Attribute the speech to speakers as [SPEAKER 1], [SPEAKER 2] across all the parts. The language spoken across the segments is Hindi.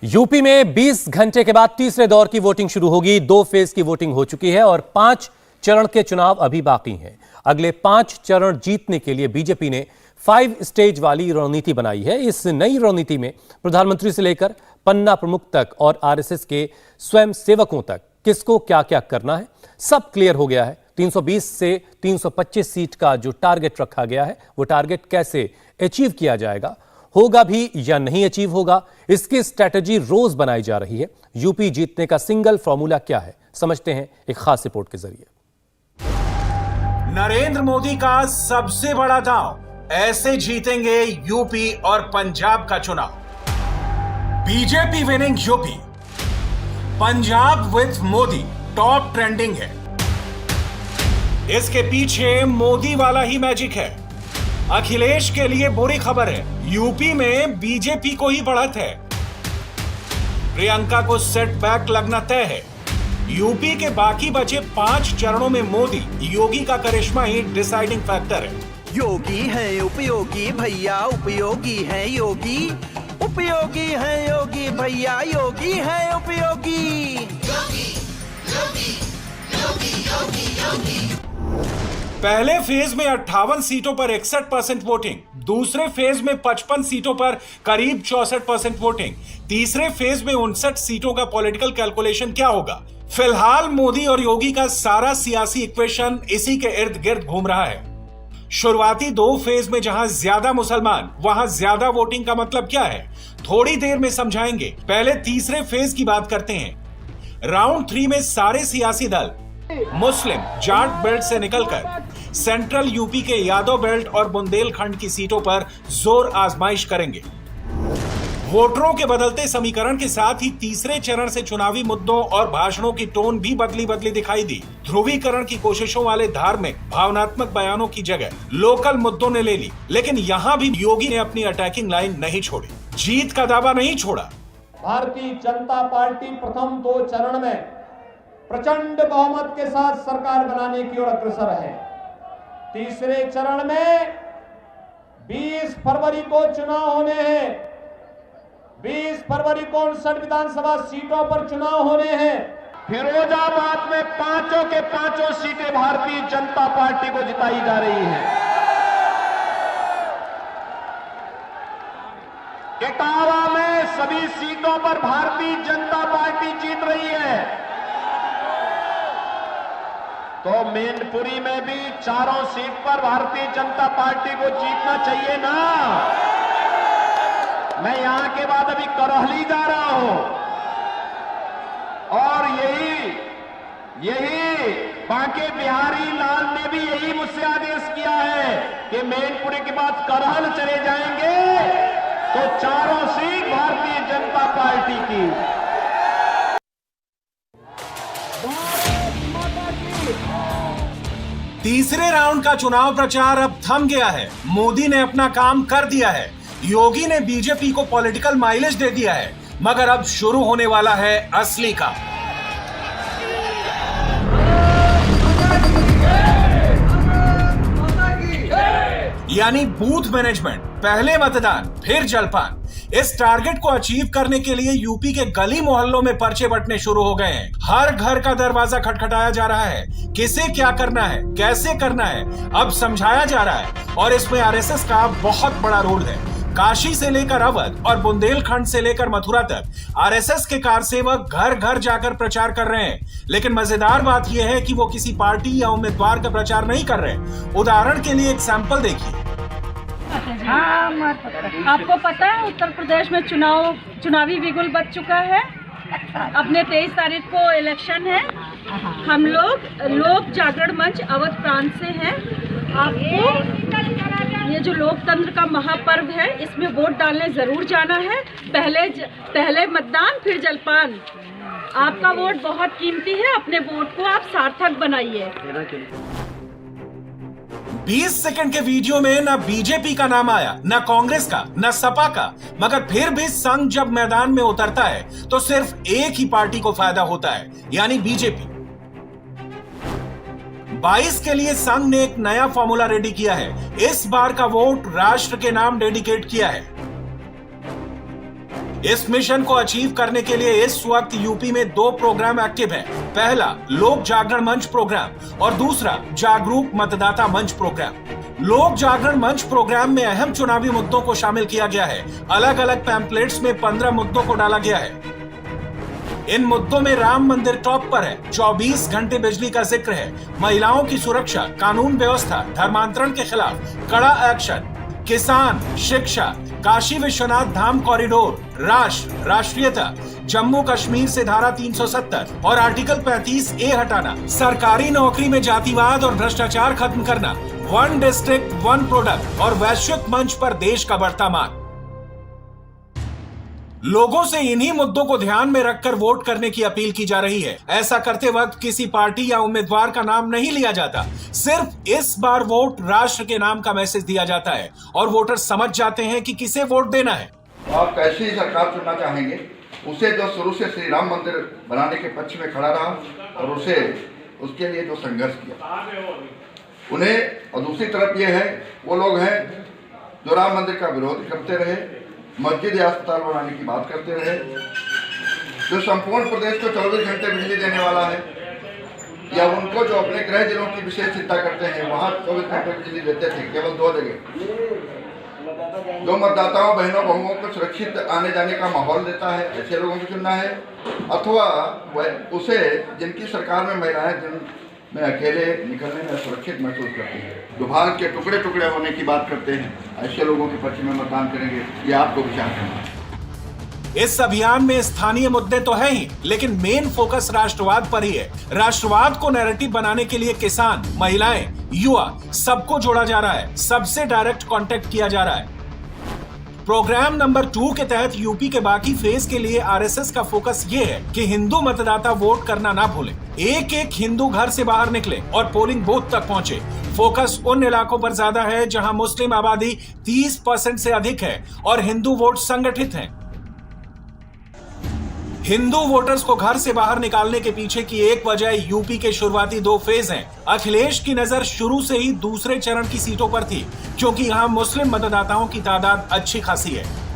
[SPEAKER 1] यूपी में 20 घंटे के बाद तीसरे दौर की वोटिंग शुरू होगी। 2 फेज की वोटिंग हो चुकी है और 5 चरण के चुनाव अभी बाकी हैं। अगले 5 चरण जीतने के लिए बीजेपी ने 5 स्टेज वाली रणनीति बनाई है। इस नई रणनीति में प्रधानमंत्री से लेकर पन्ना प्रमुख तक और आरएसएस के स्वयं सेवकों तक किसको क्या क्या करना है सब क्लियर हो गया है। 320 से 325 सीट का जो टारगेट रखा गया है वो टारगेट कैसे अचीव किया जाएगा, होगा भी या नहीं अचीव होगा, इसकी स्ट्रैटेजी रोज बनाई जा रही है। यूपी जीतने का सिंगल फॉर्मूला क्या है, समझते हैं एक खास रिपोर्ट के जरिए।
[SPEAKER 2] नरेंद्र मोदी का सबसे बड़ा दांव, ऐसे जीतेंगे यूपी और पंजाब का चुनाव। BJP winning UP, Punjab with Modi top trending है। इसके पीछे मोदी वाला ही मैजिक है। अखिलेश के लिए बुरी खबर है, यूपी में बीजेपी को ही बढ़त है। प्रियंका को सेटबैक लगना तय है। यूपी के बाकी बचे 5 चरणों में मोदी योगी का करिश्मा ही डिसाइडिंग फैक्टर है।
[SPEAKER 3] योगी है उपयोगी भैया, उपयोगी है योगी, उपयोगी है योगी भैया, योगी है उपयोगी। योगी, योगी, योगी, योगी, योगी।
[SPEAKER 2] पहले फेज में 58 सीटों पर 61% वोटिंग, दूसरे फेज में 55 सीटों पर करीब 64% वोटिंग, तीसरे फेज में 59 सीटों का पॉलिटिकल कैलकुलेशन क्या होगा? फिलहाल मोदी और योगी का सारा सियासी इक्वेशन इसी के इर्द गिर्द घूम रहा है। शुरुआती 2 फेज में जहां ज्यादा मुसलमान वहां ज्यादा वोटिंग का मतलब क्या है, थोड़ी देर में समझाएंगे। पहले तीसरे फेज की बात करते हैं। राउंड 3 में सारे सियासी दल मुस्लिम जाट बेल्ट से निकलकर सेंट्रल यूपी के यादव बेल्ट और बुंदेलखंड की सीटों पर जोर आजमाइश करेंगे। वोटरों के बदलते समीकरण के साथ ही तीसरे चरण से चुनावी मुद्दों और भाषणों की टोन भी बदली दिखाई दी। ध्रुवीकरण की कोशिशों वाले धार्मिक भावनात्मक बयानों की जगह लोकल मुद्दों ने ले ली। लेकिन यहाँ भी योगी ने अपनी अटैकिंग लाइन नहीं छोड़ी, जीत का दावा नहीं छोड़ा।
[SPEAKER 4] भारतीय जनता पार्टी प्रथम 2 चरण में प्रचंड बहुमत के साथ सरकार बनाने की ओर अग्रसर है। तीसरे चरण में 20 फरवरी को चुनाव होने हैं। 20 फरवरी को 59 विधानसभा सीटों पर चुनाव होने हैं।
[SPEAKER 5] फिरोजाबाद में 5 के 5 सीटें भारतीय जनता पार्टी को जिताई जा रही हैं। इटावा में सभी सीटों पर भारतीय जनता पार्टी जीत रही है। तो मैनपुरी में भी 4 सीट पर भारतीय जनता पार्टी को जीतना चाहिए ना। मैं यहां के बाद अभी करहली जा रहा हूं और यही बांके बिहारी लाल ने भी यही मुझसे आदेश किया है कि मैनपुरी के बाद करहल चले जाएंगे तो 4 सीट भारतीय जनता पार्टी की।
[SPEAKER 2] तीसरे राउंड का चुनाव प्रचार अब थम गया है। मोदी ने अपना काम कर दिया है, योगी ने बीजेपी को पॉलिटिकल माइलेज दे दिया है, मगर अब शुरू होने वाला है असली का। यानी बूथ मैनेजमेंट, पहले मतदान फिर जलपान। इस टारगेट को अचीव करने के लिए यूपी के गली मोहल्लों में पर्चे बंटने शुरू हो गए हैं। हर घर का दरवाजा खटखटाया जा रहा है। किसे क्या करना है, कैसे करना है, अब समझाया जा रहा है और इसमें आरएसएस का बहुत बड़ा रोल है। काशी से लेकर अवध और बुंदेलखंड से लेकर मथुरा तक आरएसएस के कारसेवक घर घर जाकर प्रचार कर रहे हैं। लेकिन मजेदार बात यह है कि वो किसी पार्टी या उम्मीदवार का प्रचार नहीं कर रहे। उदाहरण के लिए एक सैंपल देखिए।
[SPEAKER 6] हाँ, आपको पता है उत्तर प्रदेश में चुनावी बिगुल बच चुका है। अपने 23 तारीख को इलेक्शन है। हम लोक जागरण मंच अवध प्रांत से हैं। आपको ये जो लोकतंत्र का महापर्व है इसमें वोट डालने जरूर जाना है। पहले मतदान फिर जलपान। आपका वोट बहुत कीमती है, अपने वोट को आप सार्थक बनाइए।
[SPEAKER 2] 20 सेकंड के वीडियो में न बीजेपी का नाम आया, न कांग्रेस का, न सपा का, मगर फिर भी संघ जब मैदान में उतरता है तो सिर्फ एक ही पार्टी को फायदा होता है, यानी बीजेपी। 22 के लिए संघ ने एक नया फॉर्मूला रेडी किया है। इस बार का वोट राष्ट्र के नाम डेडिकेट किया है। इस मिशन को अचीव करने के लिए इस वक्त यूपी में 2 प्रोग्राम एक्टिव हैं। पहला लोक जागरण मंच प्रोग्राम और दूसरा जागरूक मतदाता मंच प्रोग्राम। लोक जागरण मंच प्रोग्राम में अहम चुनावी मुद्दों को शामिल किया गया है। अलग अलग पैम्पलेट्स में 15 मुद्दों को डाला गया है। इन मुद्दों में राम मंदिर टॉप पर है, 24 घंटे बिजली का जिक्र है, महिलाओं की सुरक्षा, कानून व्यवस्था, धर्मांतरण के खिलाफ कड़ा एक्शन, किसान, शिक्षा, काशी विश्वनाथ धाम कॉरिडोर, राष्ट्र, राष्ट्रीयता, जम्मू कश्मीर से धारा 370 और आर्टिकल 35A हटाना, सरकारी नौकरी में जातिवाद और भ्रष्टाचार खत्म करना, 1 डिस्ट्रिक्ट 1 प्रोडक्ट और वैश्विक मंच पर देश का बढ़ता मान। लोगों से इन्हीं मुद्दों को ध्यान में रखकर वोट करने की अपील की जा रही है। ऐसा करते वक्त किसी पार्टी या उम्मीदवार का नाम नहीं लिया जाता, सिर्फ इस बार वोट राष्ट्र के नाम का मैसेज दिया जाता है और वोटर समझ जाते हैं कि किसे वोट देना है।
[SPEAKER 7] आप कैसी सरकार चुनना चाहेंगे, उसे जो शुरू से श्री राम मंदिर बनाने के पक्ष में खड़ा रहा और उसे उसके लिए जो संघर्ष किया उन्हें, और दूसरी तरफ ये है वो लोग हैं जो राम मंदिर का विरोध करते रहे, मस्जिद या अस्पताल बनाने की बात करते रहे, जो संपूर्ण प्रदेश को 24 घंटे बिजली देने वाला है, या उनको जो अपने गृह जिलों की विशेष चिंता करते हैं वहाँ 24 घंटे बिजली देते थे केवल 2 जगह, जो मतदाताओं बहनों बहुओं को सुरक्षित आने जाने का माहौल देता है, ऐसे लोगों को चुनना है, अथवा उसे जिनकी सरकार में महिलाएं में अकेले निकलने में सुरक्षित महसूस करती है, जो भारत के टुकड़े टुकड़े होने की बात करते हैं, ऐसे लोगों के पक्ष में मतदान करेंगे। ये आपको विचार करना है।
[SPEAKER 2] इस अभियान में स्थानीय मुद्दे तो हैं ही, लेकिन मेन फोकस राष्ट्रवाद पर ही है। राष्ट्रवाद को नैरेटिव बनाने के लिए किसान, महिलाएं, युवा सबको जोड़ा जा रहा है, सबसे डायरेक्ट कांटेक्ट किया जा रहा है। प्रोग्राम नंबर 2 के तहत यूपी के बाकी फेज के लिए आरएसएस का फोकस ये है कि हिंदू मतदाता वोट करना ना भूलें, एक एक हिंदू घर से बाहर निकले और पोलिंग बूथ तक पहुंचे। फोकस उन इलाकों पर ज्यादा है जहां मुस्लिम आबादी 30% से अधिक है और हिंदू वोट संगठित हैं। हिंदू वोटर्स को घर से बाहर निकालने के पीछे की एक वजह यूपी के शुरुआती 2 फेज हैं। अखिलेश की नजर शुरू से ही दूसरे चरण की सीटों पर थी, क्योंकि यहां मुस्लिम मतदाताओं की तादाद अच्छी खासी है।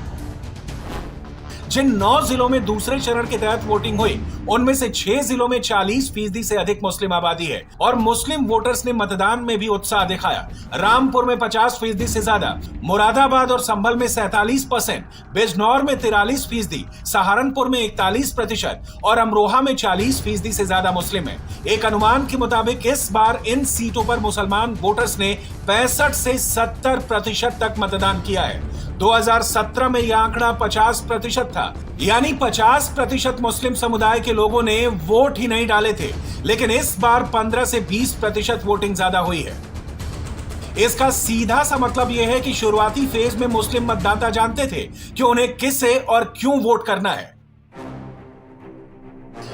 [SPEAKER 2] जिन 9 जिलों में दूसरे चरण के तहत वोटिंग हुई, उनमें से 6 जिलों में 40% से अधिक मुस्लिम आबादी है और मुस्लिम वोटर्स ने मतदान में भी उत्साह दिखाया। रामपुर में 50% से ज्यादा, मुरादाबाद और संभल में 47%, बिजनौर में 43%, सहारनपुर में 41% और अमरोहा में 40% से ज्यादा मुस्लिम है। एक अनुमान के मुताबिक इस बार इन सीटों पर मुसलमान वोटर्स ने 65 से 70% तक मतदान किया है। 2017 में यह आंकड़ा 50% था, यानी 50% मुस्लिम समुदाय के लोगों ने वोट ही नहीं डाले थे, लेकिन इस बार 15 से 20% वोटिंग ज्यादा हुई है। इसका सीधा सा मतलब यह है कि शुरुआती फेज में मुस्लिम मतदाता जानते थे कि उन्हें किसे और क्यों वोट करना है,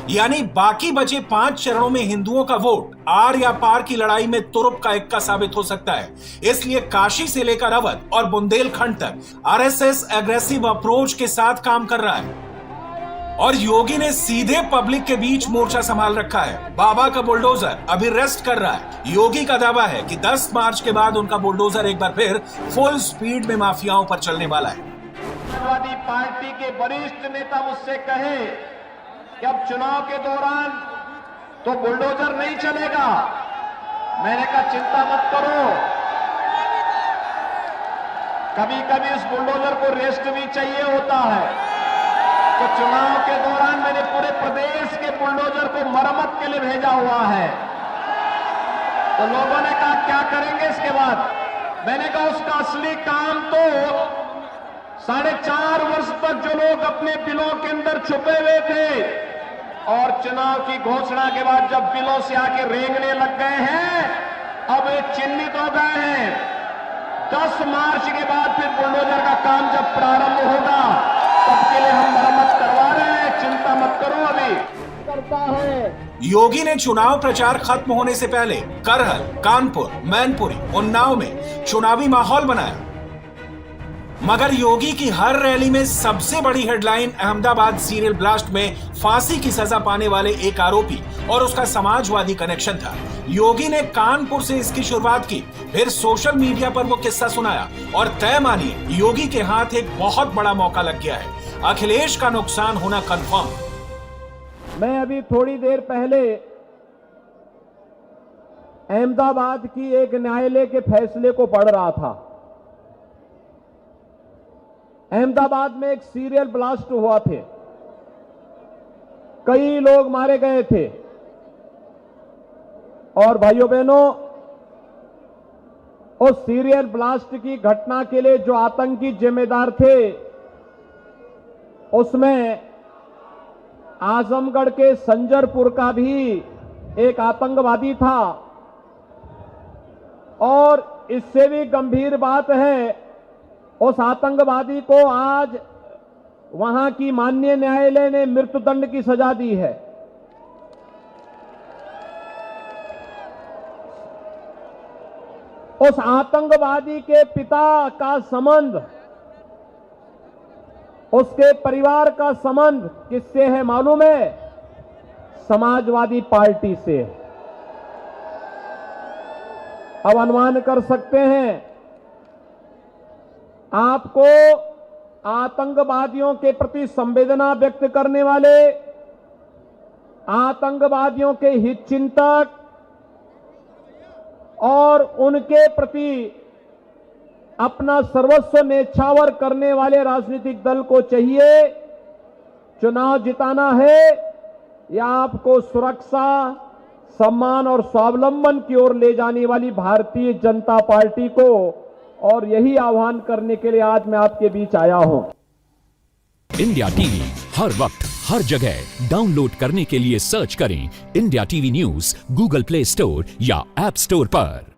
[SPEAKER 2] यानी बाकी बचे 5 चरणों में हिंदुओं का वोट आर या पार की लड़ाई में तुरुप का इक्का साबित हो सकता है। इसलिए काशी से लेकर अवध और बुंदेलखंड तक आरएसएस एग्रेसिव अप्रोच के साथ काम कर रहा है और योगी ने सीधे पब्लिक के बीच मोर्चा संभाल रखा है। बाबा का बुलडोजर अभी रेस्ट कर रहा है। योगी का दावा है कि 10 मार्च के बाद उनका बुलडोजर एक बार फिर फुल स्पीड में माफियाओं पर चलने वाला है।
[SPEAKER 5] समाजवादी पार्टी के वरिष्ठ नेता मुझसे कहे कि अब चुनाव के दौरान तो बुलडोजर नहीं चलेगा। मैंने कहा चिंता मत करो, कभी कभी उस बुलडोजर को रेस्ट भी चाहिए होता है। तो चुनाव के दौरान मैंने पूरे प्रदेश के बुलडोजर को मरम्मत के लिए भेजा हुआ है। तो लोगों ने कहा क्या करेंगे इसके बाद? मैंने कहा उसका असली काम तो 4.5 वर्ष तक जो लोग अपने बिलों के अंदर छुपे हुए थे और चुनाव की घोषणा के बाद जब बिलों से आके रेंगने लग गए हैं, अब ये चिन्हित हो गए हैं। 10 मार्च के बाद फिर बुलडोजर का काम जब प्रारंभ होगा तब के लिए हम मरम्मत करवा रहे हैं, चिंता मत करो। अभी करता है।
[SPEAKER 2] योगी ने चुनाव प्रचार खत्म होने से पहले करहल, कानपुर, मैनपुरी, उन्नाव में चुनावी माहौल बनाया, मगर योगी की हर रैली में सबसे बड़ी हेडलाइन अहमदाबाद सीरियल ब्लास्ट में फांसी की सजा पाने वाले एक आरोपी और उसका समाजवादी कनेक्शन था। योगी ने कानपुर से इसकी शुरुआत की, फिर सोशल मीडिया पर वो किस्सा सुनाया और तय मानिए योगी के हाथ एक बहुत बड़ा मौका लग गया है। अखिलेश का नुकसान होना कंफर्म।
[SPEAKER 4] मैं अभी थोड़ी देर पहले अहमदाबाद की एक न्यायालय के फैसले को पढ़ रहा था। अहमदाबाद में एक सीरियल ब्लास्ट हुआ थे, कई लोग मारे गए थे और भाइयों बहनों, उस सीरियल ब्लास्ट की घटना के लिए जो आतंकी जिम्मेदार थे उसमें आजमगढ़ के संजरपुर का भी एक आतंकवादी था। और इससे भी गंभीर बात है, उस आतंकवादी को आज वहां की माननीय न्यायालय ने मृत्युदंड की सजा दी है। उस आतंकवादी के पिता का संबंध, उसके परिवार का संबंध किससे है मालूम है? समाजवादी पार्टी से। अब अनुमान कर सकते हैं, आपको आतंकवादियों के प्रति संवेदना व्यक्त करने वाले, आतंकवादियों के हितचिंतक और उनके प्रति अपना सर्वस्व न्यौछावर करने वाले राजनीतिक दल को चाहिए चुनाव जिताना है या आपको सुरक्षा, सम्मान और स्वावलंबन की ओर ले जाने वाली भारतीय जनता पार्टी को। और यही आह्वान करने के लिए आज मैं आपके बीच आया हूं।
[SPEAKER 8] इंडिया टीवी हर वक्त हर जगह डाउनलोड करने के लिए सर्च करें India TV news Google play store या ऐप स्टोर पर।